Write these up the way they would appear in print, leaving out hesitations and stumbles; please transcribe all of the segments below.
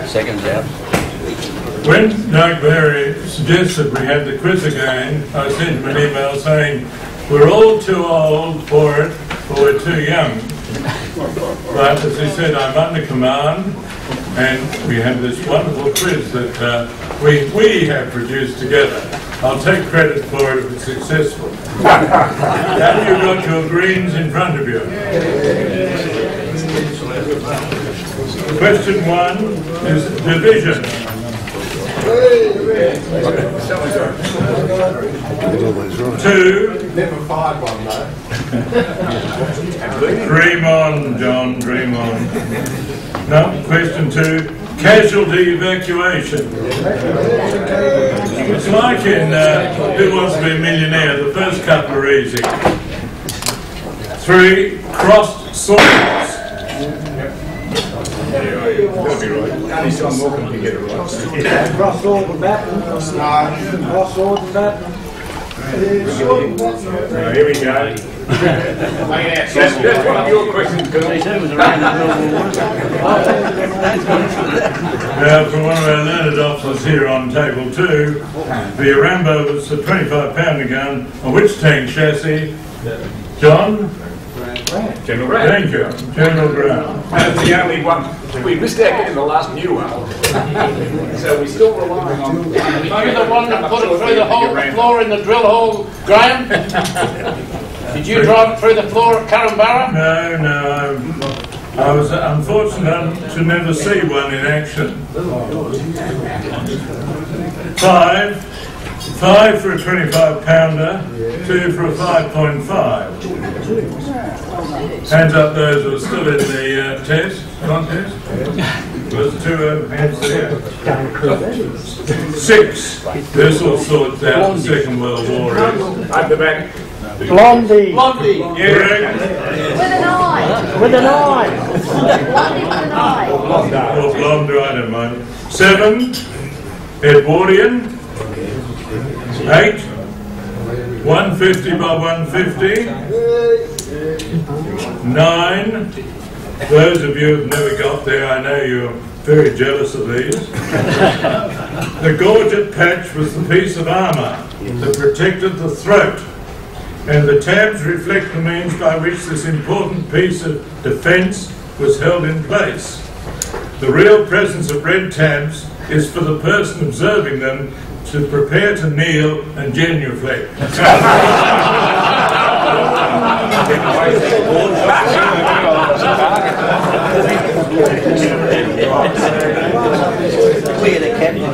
Seconds out. When Doug Berry suggested we had the quiz again, I sent him an email saying, we're all too old for it, or we're too young. But as he said, I'm under command, and we have this wonderful quiz that we have produced together. I'll take credit for it if it's successful. Have you got your greens in front of you? Question 1 is division. 2. Never fired one though. Dream on, John, dream on. No, question 2. Casualty evacuation. It's like in Who Wants to Be a Millionaire, the first couple are easy. 3, crossed swords. Only John Walker can get it right. Cross sword and baton. Cross sword and baton. Here we go. That's one of your questions, Bill. Now, from one of our learned officers here on table 2, the Rambo was a 25-pounder gun on which tank chassis? John? General Brown. Thank you, General Brown. That's the only one. We missed out getting the last new one. So we're still relying on... Are you the one that put it through the hole, the floor in the drill hole, Graham? Did you drive it through the floor at Currambara? No, I was unfortunate to never see one in action. 5 for a 25-pounder, 2 for a 5.5. Hands up those who are still in the contest. There's 2 hands there. 6. This all sorts out the Second World War is. Up the back. Blondie. Blondie. Yeah. With an eye. With an eye. Blondie with an eye. Or blonde, I don't mind. 7. Edwardian. 8. 150 by 150. 9. Those of you who've never got there, I know you're very jealous of these. The gorget patch was the piece of armour that protected the throat, and the tabs reflect the means by which this important piece of defence was held in place. The real presence of red tabs is for the person observing them to prepare to kneel and genuflect.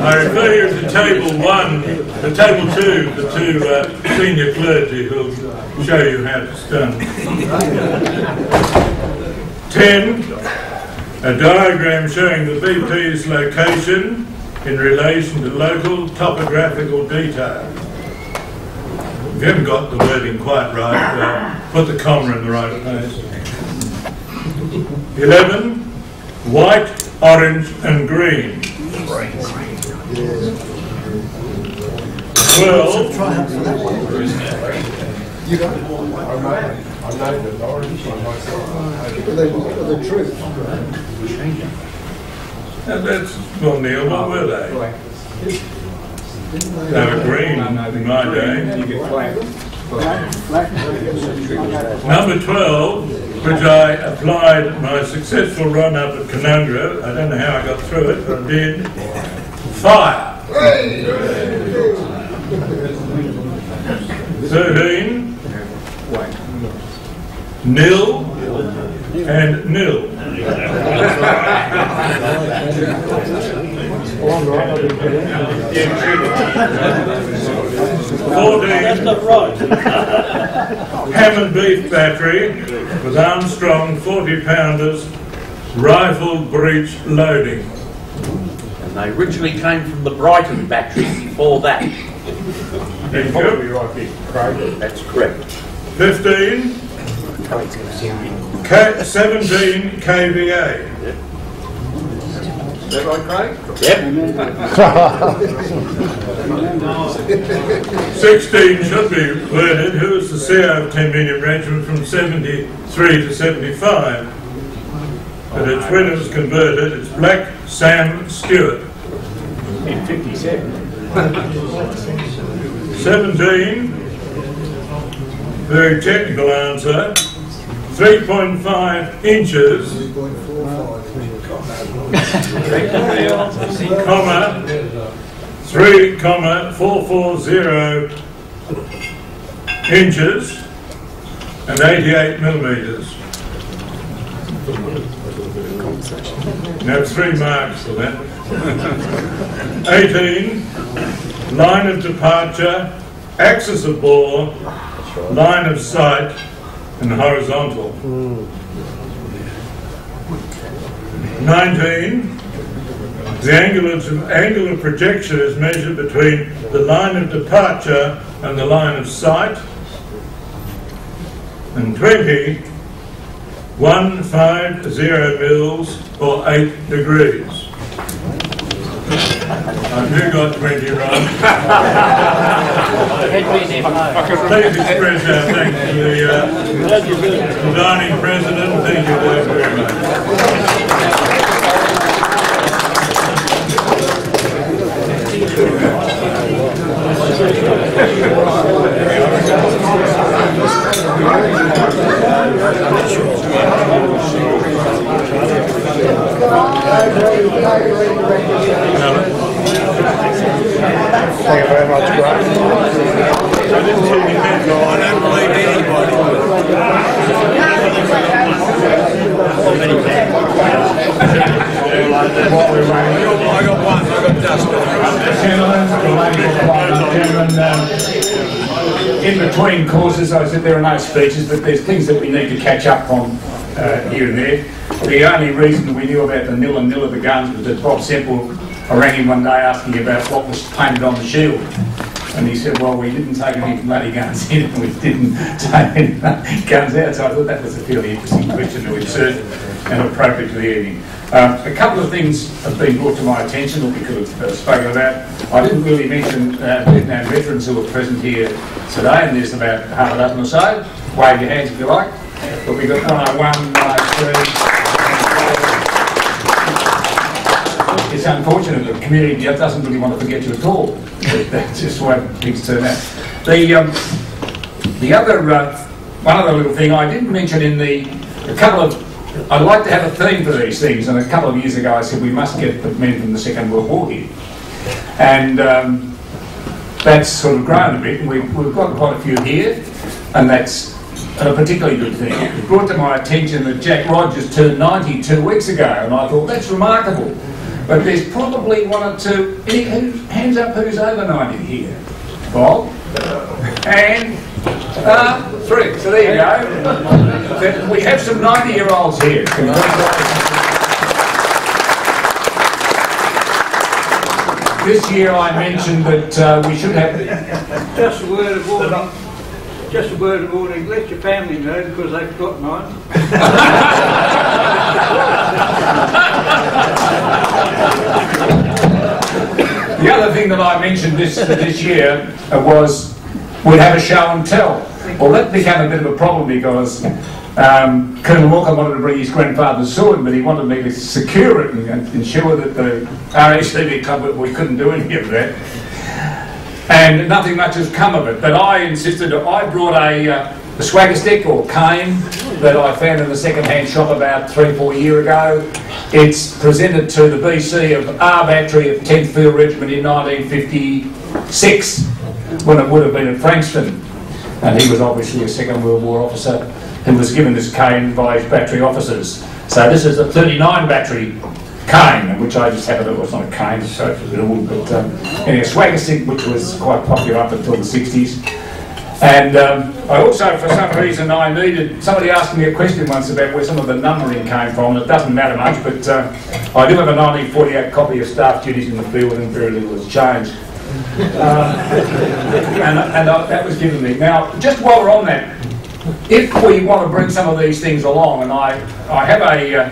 I refer you to table 1, to table 2, the 2 senior clergy who'll show you how it's done. 10, a diagram showing the VP's location in relation to local topographical detail. If you haven't got the wording quite right, put the comma in the right place. 11, white, orange and green. 12, that's, well, Neil, what were they? They were green in my day. Number 12, which I applied my successful run up at Canungra. I don't know how I got through it, but I did. Fire. 13, nil and nil. 14, ham and beef battery with Armstrong 40-pounders, rifle breech loading. And they originally came from the Brighton battery before that. Thank you. That's correct. 15, 17 kVA. Is that right, Craig? Yep. 16 should be worded. Who was the CO of 10 Million Regiment from 73 to 75? But it's when it was converted, it's Black Sam Stewart. In 57. 17, very technical answer, 3.5 inches, comma, 3,440 inches and 88 millimetres. Now 3 marks for that. 18, line of departure, axis of bore, line of sight and horizontal. 19, The angle of projection is measured between the line of departure and the line of sight. And 20, 150 mils or 8 degrees. Who got 20 right? Please express our thanks to the dining president. Thank you very much. Thank you very much, Grant. I don't believe anybody. I got one, I got Dustin. In between courses, I said there are no speeches, but there's things that we need to catch up on here and there. The only reason we knew about the nil and nil of the guns was that Bob Semple, I rang him one day asking about what was painted on the shield. And he said, well, we didn't take any bloody guns in and we didn't take any guns out. So I thought that was a fairly interesting question to insert and appropriate to the evening. A couple of things have been brought to my attention that we could have spoken about. I didn't really mention Vietnam veterans who are present here today, and there's about half a dozen or so. Wave your hands if you like. But we've got 101, 103. It's unfortunate that the community doesn't really want to forget you at all. That's just the way things turn out. The other, one other little thing I didn't mention in I'd like to have a theme for these things, and a couple of years ago I said we must get the men from the Second World War here. And that's sort of grown a bit, and we've got quite a few here, and that's a particularly good thing. It brought to my attention that Jack Rogers turned 90 2 weeks ago, and I thought, that's remarkable. But there's probably one or two, hands up who's over 90 here? Bob? And 3. So there you go. We have some 90-year-olds here. This year I mentioned that we should have... Just a word of warning. Just a word of warning. Let your family know because they've got mine. The other thing that I mentioned this year was we'd have a show and tell. Well, that became a bit of a problem because Colonel Walker wanted to bring his grandfather's sword, but he wanted me to secure it and ensure that the RAAA club, we couldn't do any of that. And nothing much has come of it. But I insisted, I brought a swagger stick or cane that I found in the second-hand shop about 3 or 4 years ago. It's presented to the BC of R Battery of 10th Field Regiment in 1956, when it would have been at Frankston. And he was obviously a Second World War officer who was given this cane by his battery officers. So this is a 39 battery cane, which I just happened to, well, it's not a cane, so it's a little, but anyway, a swagger stick, which was quite popular up until the 60s. And I also, for some reason, somebody asked me a question once about where some of the numbering came from, and it doesn't matter much, but I do have a 1948 copy of Staff Duties in the Field, and very little has changed. That was given me. Now, just while we're on that, if we want to bring some of these things along, and I have a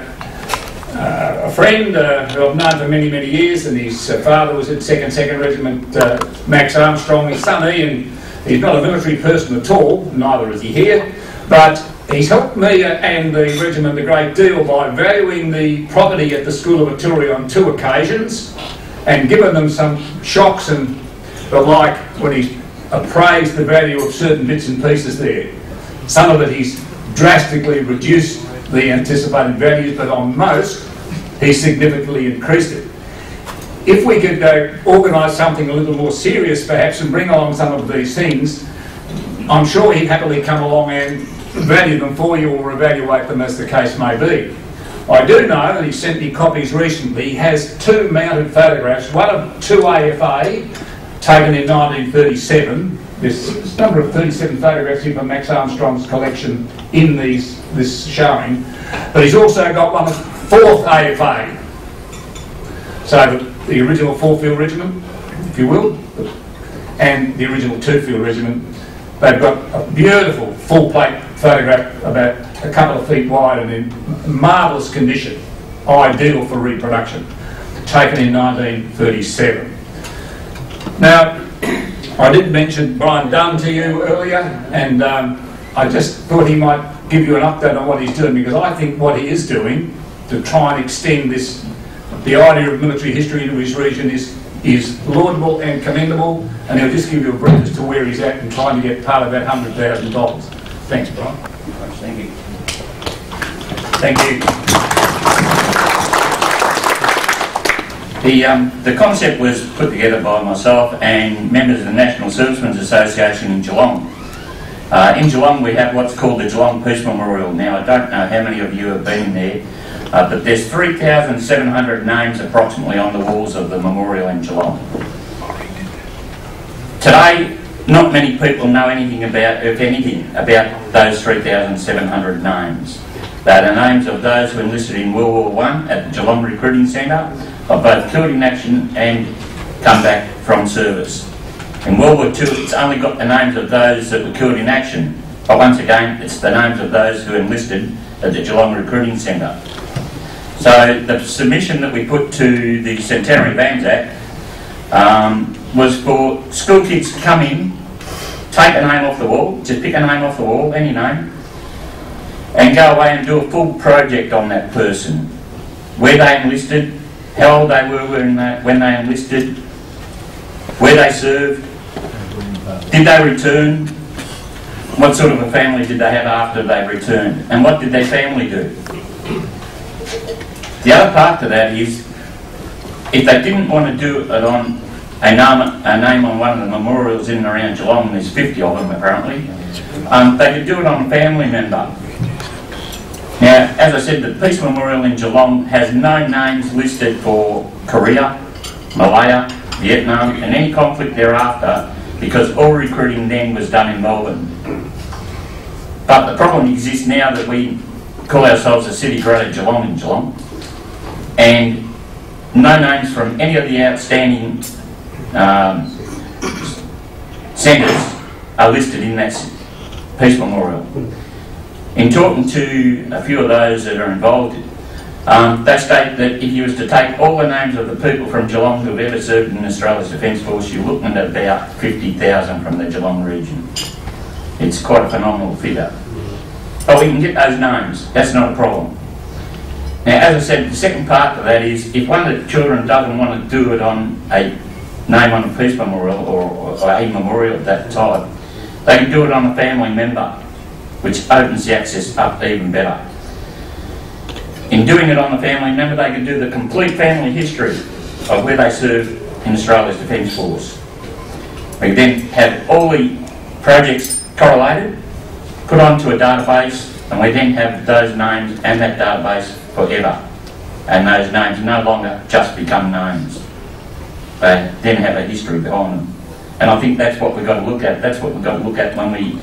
friend who I've known for many, many years, and his father was at 2nd Regiment, Max Armstrong. His son Ian, he's not a military person at all, neither is he here, but he's helped me and the regiment a great deal by valuing the property at the School of Artillery on 2 occasions and given them some shocks and the like when he's appraised the value of certain bits and pieces there. Some of it he's drastically reduced the anticipated values, but on most he's significantly increased it. If we could organise something a little more serious perhaps and bring along some of these things, I'm sure he'd happily come along and value them for you or evaluate them as the case may be. I do know that he sent me copies recently. He has 2 mounted photographs, one of 2 AFA taken in 1937. There's a number of 37 photographs here from Max Armstrong's collection in this showing, but he's also got one of 4th AFA. So the original 4-field regiment, if you will, and the original 2-field regiment, they've got a beautiful full-plate photograph about a couple of feet wide and in marvellous condition, ideal for reproduction, taken in 1937. Now, I did mention Brian Dunn to you earlier, and I just thought he might give you an update on what he's doing, because I think what he is doing to try and extend the idea of military history into his region is laudable and commendable, and he'll just give you a brief as to where he's at and trying to get part of that $100,000. Thanks, Brian. Thank you. Thank you. The concept was put together by myself and members of the National Servicemen's Association in Geelong. In Geelong we have what's called the Geelong Peace Memorial. Now I don't know how many of you have been there, but there's 3,700 names approximately on the walls of the memorial in Geelong. Today, not many people know anything about, if anything, about those 3,700 names. They are the names of those who enlisted in World War I at the Geelong Recruiting Centre, of both killed in action and come back from service. In World War II, it's only got the names of those that were killed in action, but once again, it's the names of those who enlisted at the Geelong Recruiting Centre. So the submission that we put to the Centenary of Anzac was for school kids to come in, take a name off the wall, just pick a name off the wall, any name, and go away and do a full project on that person. Where they enlisted, how old they were when they enlisted, where they served, did they return, what sort of a family did they have after they returned, and what did their family do. The other part to that is, if they didn't want to do it on a name on one of the memorials in and around Geelong, there's 50 of them apparently, they could do it on a family member. Now, as I said, the Peace Memorial in Geelong has no names listed for Korea, Malaya, Vietnam and any conflict thereafter, because all recruiting then was done in Melbourne. But the problem exists now that we call ourselves a city greater Geelong in Geelong, and no names from any of the outstanding centres are listed in that Peace Memorial. In talking to a few of those that are involved, they state that if you was to take all the names of the people from Geelong who have ever served in Australia's Defence Force, you're looking at about 50,000 from the Geelong region. It's quite a phenomenal figure. But we can get those names, that's not a problem. Now, as I said, the second part of that is, if one of the children doesn't want to do it on a name on a Peace Memorial or a memorial of that type, they can do it on a family member, which opens the access up even better. In doing it on a family member, they can do the complete family history of where they served in Australia's Defence Force. We then have all the projects correlated, put onto a database, and we then have those names and that database forever. And those names no longer just become names. They then have a history behind them. And I think that's what we've got to look at. That's what we've got to look at when we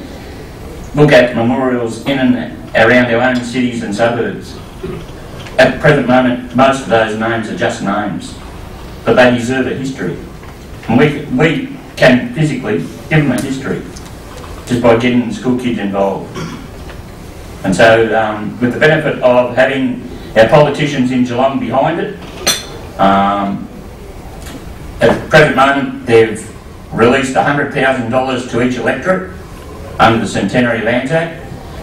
look at memorials in and around our own cities and suburbs. At the present moment, most of those names are just names, but they deserve a history. And we can physically give them a history just by getting the school kids involved. And so, with the benefit of having our politicians in Geelong behind it, at the present moment they've released $100,000 to each electorate under the Centenary of Anzac,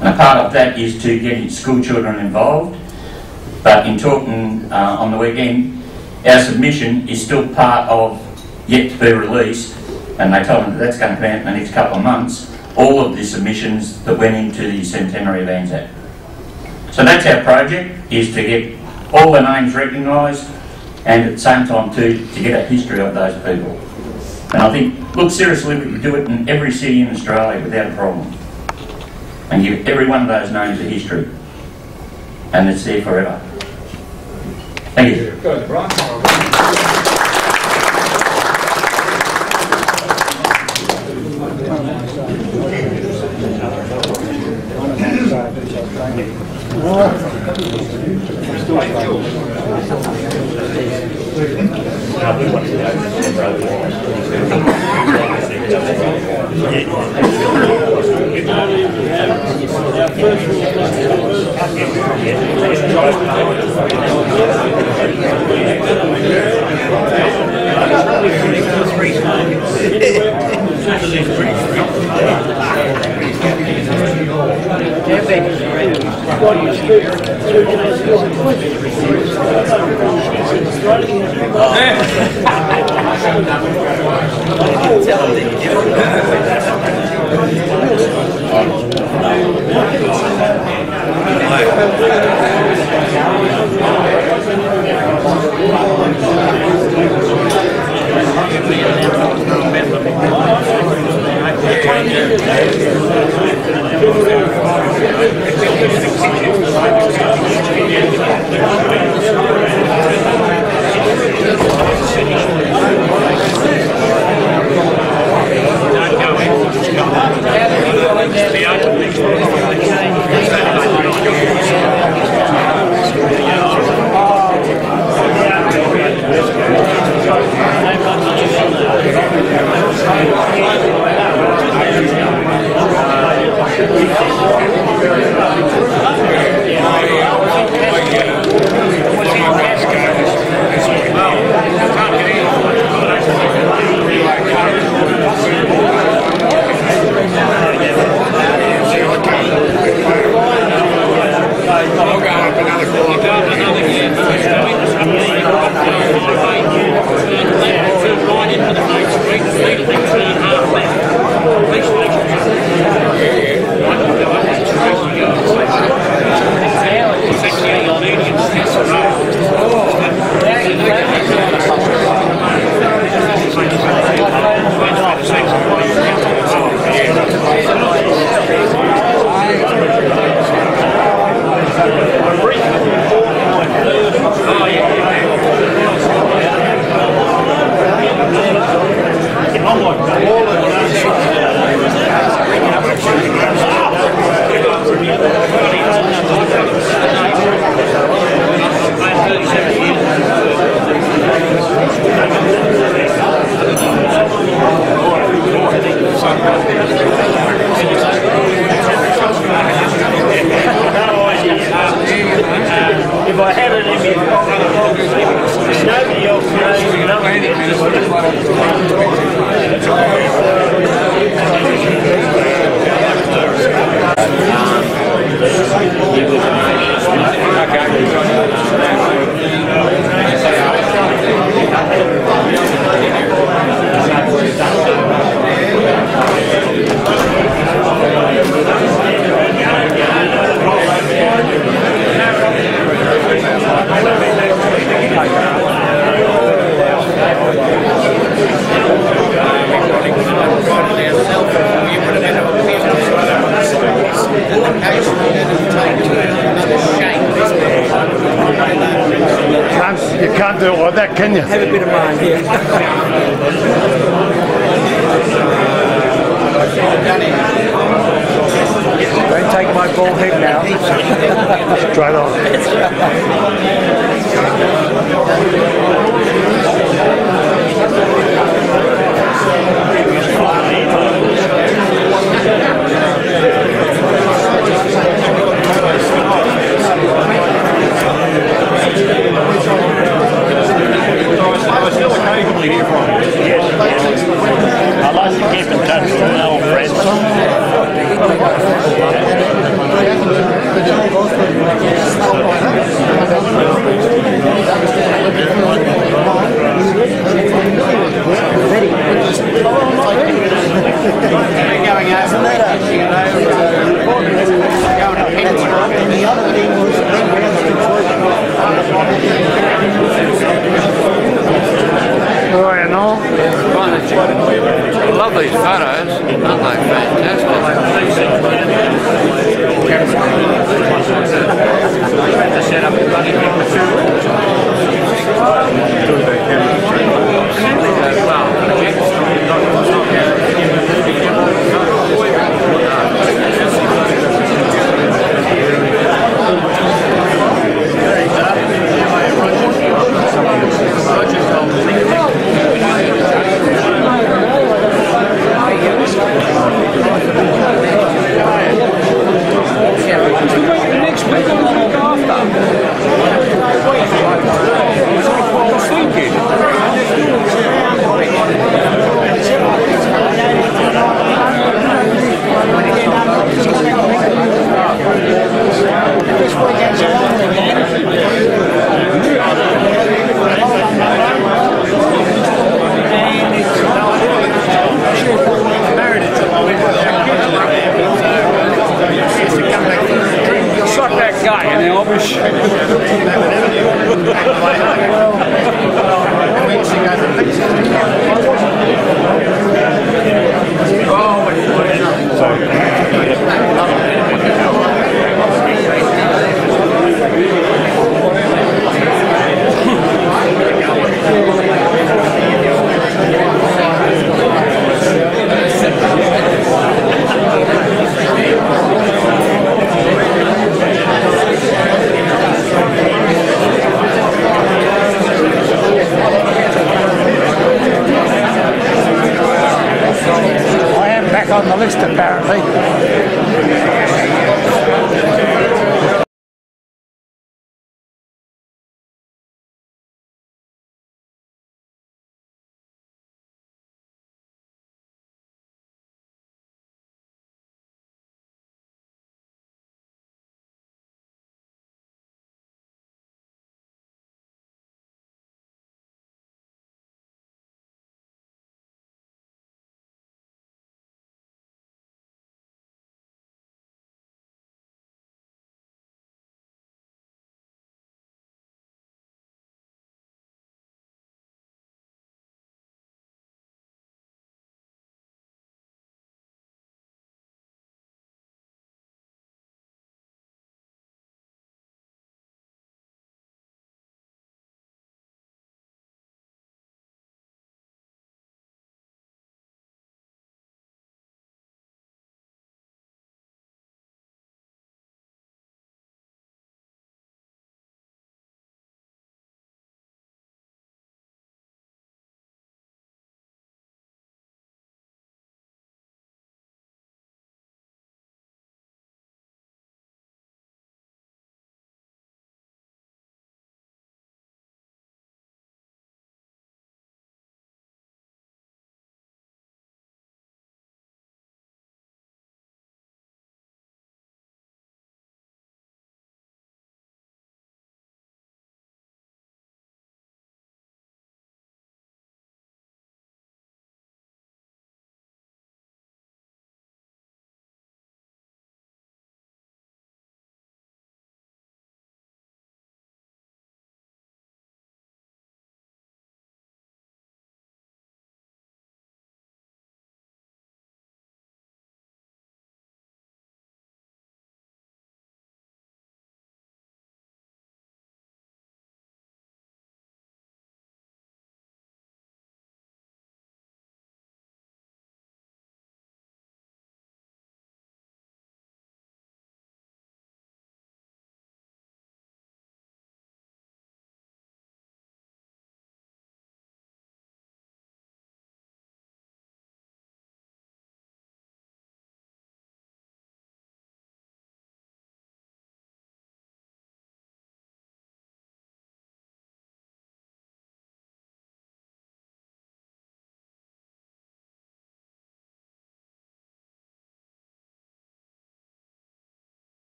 and a part of that is to get school children involved. But in talking on the weekend, our submission is still part of yet to be released, and they told me that that's going to come out in the next couple of months, all of the submissions that went into the Centenary of Anzac. So that's our project, is to get all the names recognised and at the same time to get a history of those people. And I think, look, seriously, we could do it in every city in Australia without a problem and give every one of those names a history, and it's there forever. Thank you. Go ahead, Brian. If I had it in me, nobody else You can't do it like that, can you? have a bit of mind here. Don't take my bald head now. Straight on. I like to keep in touch with my old friends. Lovely photos, aren't they? Fantastic. Well, back on the list apparently.